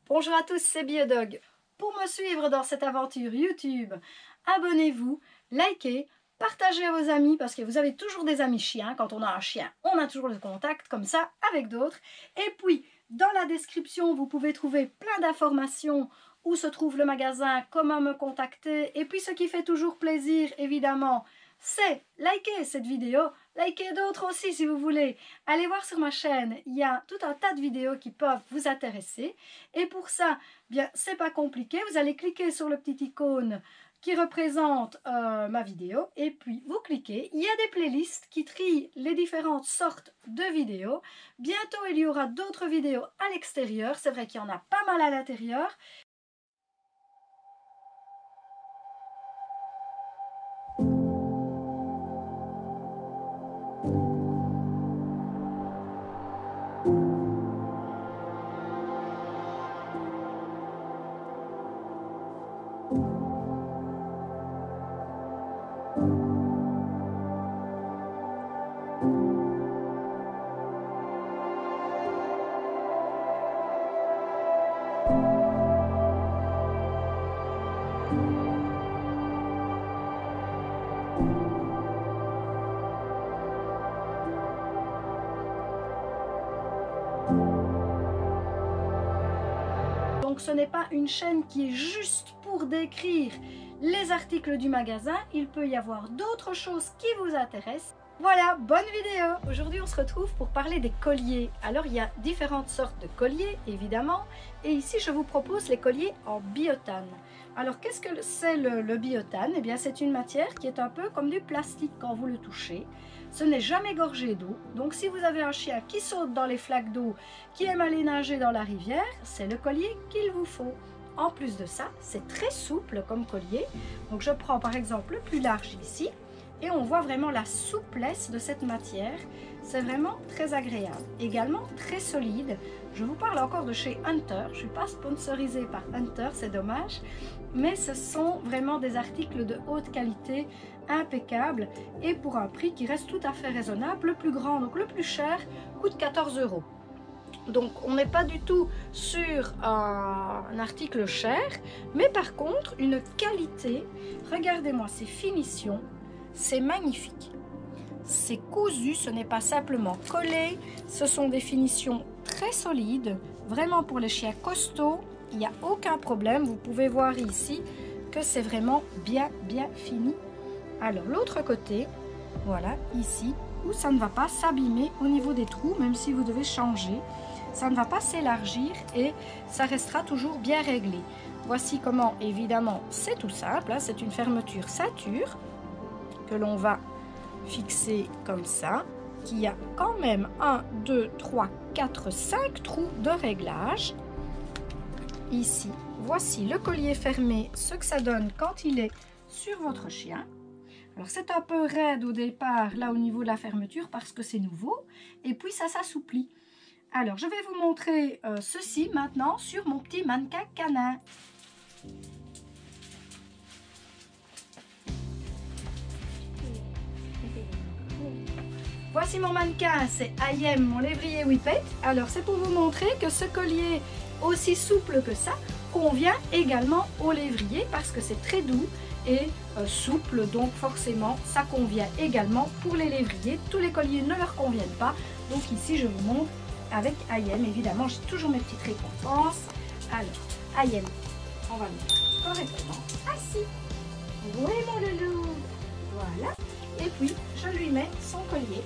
Bonjour à tous, c'est Biodog. Pour me suivre dans cette aventure YouTube, abonnez-vous, likez, partagez à vos amis parce que vous avez toujours des amis chiens. Quand on a un chien, on a toujours le contact comme ça avec d'autres. Et puis, dans la description, vous pouvez trouver plein d'informations où se trouve le magasin, comment me contacter. Et puis, ce qui fait toujours plaisir, évidemment, c'est liker cette vidéo, liker d'autres aussi si vous voulez. Allez voir sur ma chaîne, il y a tout un tas de vidéos qui peuvent vous intéresser. Et pour ça, bien, c'est pas compliqué. Vous allez cliquer sur le petit icône qui représente ma vidéo et puis vous cliquez. Il y a des playlists qui trient les différentes sortes de vidéos. Bientôt, il y aura d'autres vidéos à l'extérieur. C'est vrai qu'il y en a pas mal à l'intérieur. Donc ce n'est pas une chaîne qui est juste pour décrire les articles du magasin, il peut y avoir d'autres choses qui vous intéressent. Voilà, bonne vidéo! Aujourd'hui on se retrouve pour parler des colliers. Alors il y a différentes sortes de colliers évidemment, et ici je vous propose les colliers en biotane. Alors qu'est-ce que c'est le biotane? Eh bien c'est une matière qui est un peu comme du plastique quand vous le touchez. Ce n'est jamais gorgé d'eau, donc si vous avez un chien qui saute dans les flaques d'eau, qui aime aller nager dans la rivière, c'est le collier qu'il vous faut. En plus de ça, c'est très souple comme collier. Donc je prends par exemple le plus large ici, et on voit vraiment la souplesse de cette matière. C'est vraiment très agréable. Également très solide. Je vous parle encore de chez Hunter. Je ne suis pas sponsorisée par Hunter, c'est dommage. Mais ce sont vraiment des articles de haute qualité, impeccables. Et pour un prix qui reste tout à fait raisonnable. Le plus grand, donc le plus cher, coûte 14 €. Donc on n'est pas du tout sur un article cher. Mais par contre, une qualité. Regardez-moi ces finitions. C'est magnifique, c'est cousu, ce n'est pas simplement collé, ce sont des finitions très solides, vraiment pour les chiens costauds, il n'y a aucun problème. Vous pouvez voir ici que c'est vraiment bien fini. Alors l'autre côté, voilà, ici, où ça ne va pas s'abîmer au niveau des trous, même si vous devez changer, ça ne va pas s'élargir et ça restera toujours bien réglé. Voici comment, évidemment, c'est tout simple, hein, c'est une fermeture ceinture que l'on va fixer comme ça, qui a quand même 1, 2, 3, 4, 5 trous de réglage. Ici, voici le collier fermé, ce que ça donne quand il est sur votre chien. Alors c'est un peu raide au départ, là au niveau de la fermeture, parce que c'est nouveau, et puis ça s'assouplit. Alors je vais vous montrer ceci maintenant sur mon petit mannequin canin. Voici mon mannequin, c'est IM, mon lévrier Whippet. Alors c'est pour vous montrer que ce collier aussi souple que ça convient également au lévrier parce que c'est très doux et souple, donc forcément ça convient également pour les lévriers. Tous les colliers ne leur conviennent pas, donc ici je vous montre avec IM. Évidemment j'ai toujours mes petites récompenses. Alors IM, on va le mettre correctement assis. Oui mon loulou, voilà. Et puis je lui mets son collier.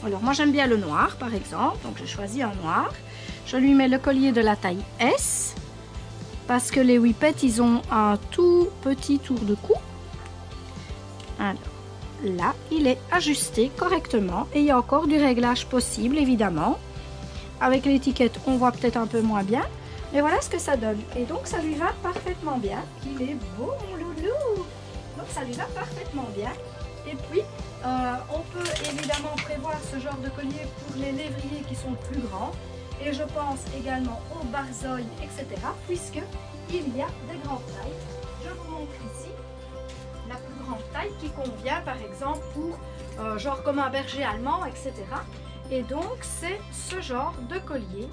Alors moi j'aime bien le noir par exemple, donc j'ai choisi un noir. Je lui mets le collier de la taille S parce que les Whippets ils ont un tout petit tour de cou. Alors là il est ajusté correctement et il y a encore du réglage possible évidemment. Avec l'étiquette on voit peut-être un peu moins bien, mais voilà ce que ça donne. Et donc ça lui va parfaitement bien. Il est beau mon loulou. Donc ça lui va parfaitement bien. Et puis, on peut évidemment prévoir ce genre de collier pour les lévriers qui sont plus grands. Et je pense également aux barzoïs, etc. Puisqu'il y a des grandes tailles. Je vous montre ici la plus grande taille qui convient par exemple pour genre comme un berger allemand, etc. Et donc c'est ce genre de collier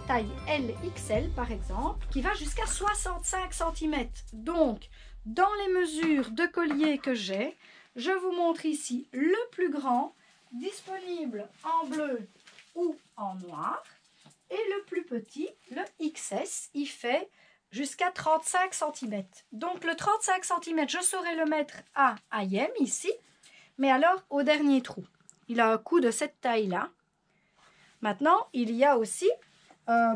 taille LXL par exemple, qui va jusqu'à 65 cm. Donc, dans les mesures de collier que j'ai, je vous montre ici le plus grand, disponible en bleu ou en noir. Et le plus petit, le XS, il fait jusqu'à 35 cm. Donc le 35 cm, je saurais le mettre à IM ici, mais alors au dernier trou. Il a un coup de cette taille-là. Maintenant, il y a aussi,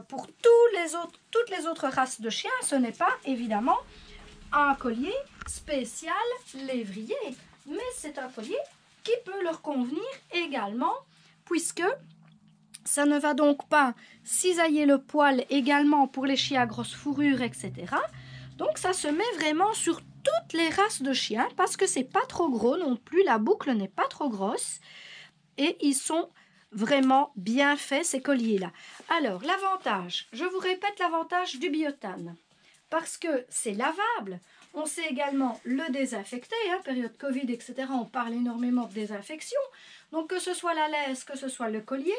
pour toutes les autres races de chiens, ce n'est pas évidemment un collier spécial lévrier, mais c'est un collier qui peut leur convenir également, puisque ça ne va donc pas cisailler le poil également pour les chiens à grosse fourrure, etc. Donc ça se met vraiment sur toutes les races de chiens parce que c'est pas trop gros non plus, la boucle n'est pas trop grosse et ils sont vraiment bien faits ces colliers-là. Alors l'avantage, je vous répète l'avantage du biotane parce que c'est lavable. On sait également le désinfecter, hein, période Covid, etc. On parle énormément de désinfection. Donc que ce soit la laisse, que ce soit le collier,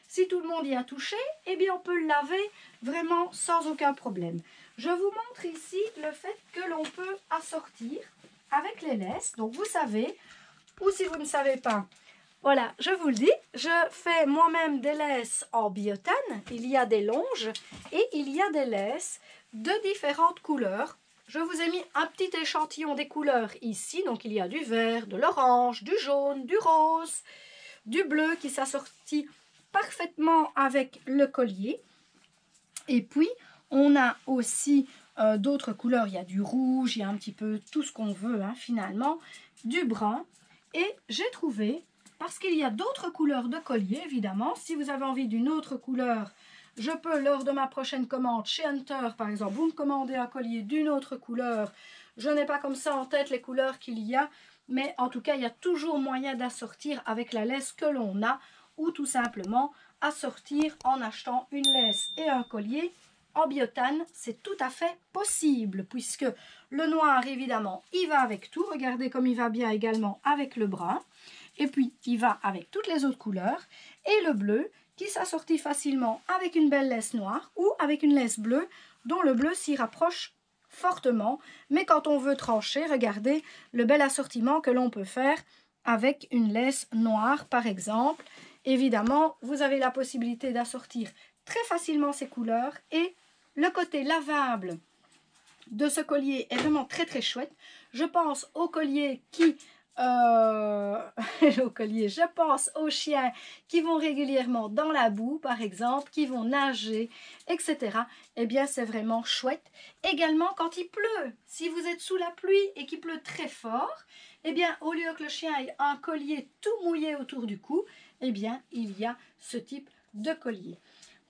si tout le monde y a touché, eh bien on peut le laver vraiment sans aucun problème. Je vous montre ici le fait que l'on peut assortir avec les laisses. Donc vous savez, ou si vous ne savez pas, voilà, je vous le dis, je fais moi-même des laisses en biotane. Il y a des longes et il y a des laisses de différentes couleurs. Je vous ai mis un petit échantillon des couleurs ici. Donc il y a du vert, de l'orange, du jaune, du rose, du bleu qui s'assortit parfaitement avec le collier. Et puis on a aussi d'autres couleurs, il y a du rouge, il y a un petit peu tout ce qu'on veut hein, finalement, du brun. Et j'ai trouvé, parce qu'il y a d'autres couleurs de collier évidemment, si vous avez envie d'une autre couleur, je peux lors de ma prochaine commande chez Hunter par exemple, vous me commandez un collier d'une autre couleur. Je n'ai pas comme ça en tête les couleurs qu'il y a, mais en tout cas il y a toujours moyen d'assortir avec la laisse que l'on a, ou tout simplement assortir en achetant une laisse et un collier en biotane. C'est tout à fait possible puisque le noir évidemment il va avec tout, regardez comme il va bien également avec le brun, et puis il va avec toutes les autres couleurs, et le bleu qui s'assortit facilement avec une belle laisse noire ou avec une laisse bleue dont le bleu s'y rapproche fortement. Mais quand on veut trancher, regardez le bel assortiment que l'on peut faire avec une laisse noire par exemple. Évidemment, vous avez la possibilité d'assortir très facilement ces couleurs et le côté lavable de ce collier est vraiment très très chouette. Je pense aux colliers qui... je pense aux chiens qui vont régulièrement dans la boue par exemple, qui vont nager, etc. Eh bien c'est vraiment chouette. Également quand il pleut, si vous êtes sous la pluie et qu'il pleut très fort, eh bien au lieu que le chien ait un collier tout mouillé autour du cou, eh bien il y a ce type de collier.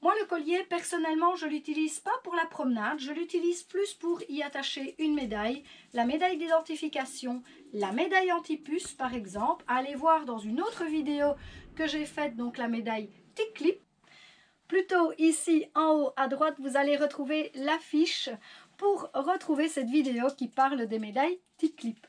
Moi, le collier, personnellement, je ne l'utilise pas pour la promenade. Je l'utilise plus pour y attacher une médaille, la médaille d'identification, la médaille anti-puce, par exemple. Allez voir dans une autre vidéo que j'ai faite, donc la médaille Tic-Clip. Plutôt ici, en haut à droite, vous allez retrouver l'affiche pour retrouver cette vidéo qui parle des médailles Tic-Clip.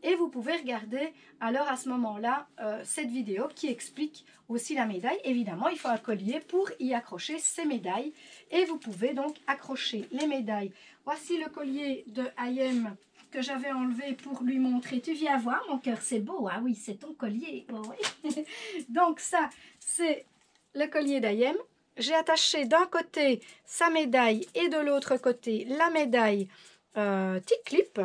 Et vous pouvez regarder alors à ce moment-là cette vidéo qui explique aussi la médaille. Évidemment, il faut un collier pour y accrocher ces médailles. Et vous pouvez donc accrocher les médailles. Voici le collier de IM que j'avais enlevé pour lui montrer. Tu viens voir, mon cœur, c'est beau. Ah oui, c'est ton collier. Oh, oui. Donc ça, c'est le collier d'IM. J'ai attaché d'un côté sa médaille et de l'autre côté la médaille Tic-Clip,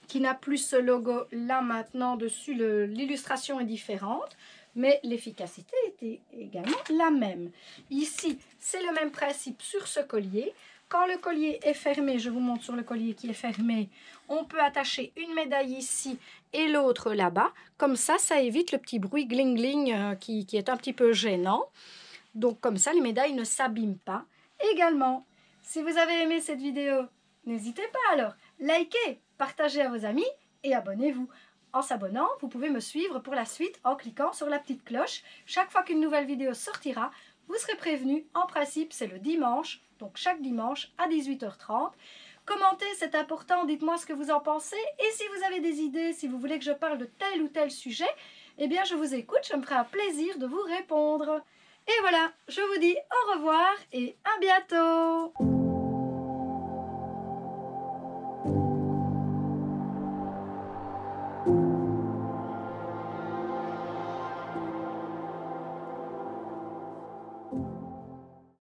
qui n'a plus ce logo là maintenant dessus, l'illustration est différente, mais l'efficacité était également la même. Ici, c'est le même principe sur ce collier. Quand le collier est fermé, je vous montre sur le collier qui est fermé, on peut attacher une médaille ici et l'autre là-bas. Comme ça, ça évite le petit bruit gling-gling qui est un petit peu gênant. Donc comme ça, les médailles ne s'abîment pas. Également, si vous avez aimé cette vidéo, n'hésitez pas alors, likez, partagez à vos amis et abonnez-vous. En s'abonnant, vous pouvez me suivre pour la suite en cliquant sur la petite cloche. Chaque fois qu'une nouvelle vidéo sortira, vous serez prévenu. En principe, c'est le dimanche, donc chaque dimanche à 18h30. Commentez, c'est important, dites-moi ce que vous en pensez. Et si vous avez des idées, si vous voulez que je parle de tel ou tel sujet, eh bien je vous écoute, je me ferai un plaisir de vous répondre. Et voilà, je vous dis au revoir et à bientôt.